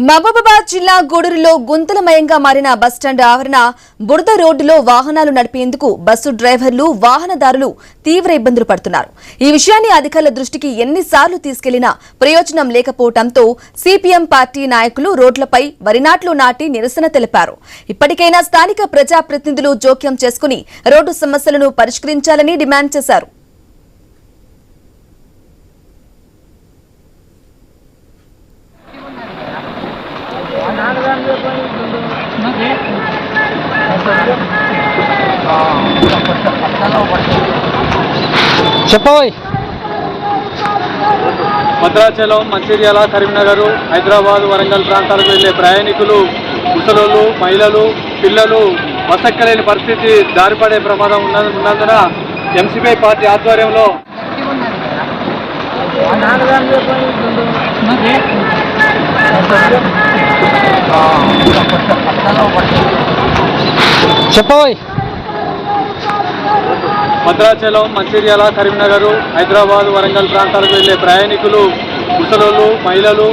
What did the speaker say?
మహబూబాబాద్ జిల్లా గూడూరులో గుంతలమయంగా మారిన బస్టాండ్ ఆవరణ బురద రోడ్డులో వాహనాలు నడిపేందుకు బస్సు డ్రైవర్లు వాహనదారులు తీవ్ర ఇబ్బందులు పడుతున్నారు. ఈ విషయాన్ని అధికారుల దృష్టికి ఎన్నిసార్లు తీసుకెళ్లినా ప్రయోజనం లేకపోవడంతో సిపిఎం పార్టీ నాయకులు రోడ్లపై వరి నాట్లు నాటి నిరసన తెలిపారు. ఇప్పటికైనా స్థానిక ప్రజాప్రతినిధులు జోక్యం చేసుకుని రోడ్డు సమస్యలను పరిష్కరించాలని డిమాండ్ చేశారు. భద్రాచలం, మంచిర్యాల, కరీంనగర్, హైదరాబాద్, వరంగల్ ప్రాంతాలకు వెళ్లే ప్రయాణికులు, ముసలోళ్ళు, మహిళలు, పిల్లలు వసక్కలేని పరిస్థితి, దారిపడే ప్రమాదం ఉన్నందున ఎంసీపీ పార్టీ ఆధ్వర్యంలో భద్రాచలం, మంచిర్యాల, కరీంనగర్, హైదరాబాద్, వరంగల్ ప్రాంతాలకు వెళ్లే ప్రయాణికులు, ముసలోళ్ళు, మహిళలు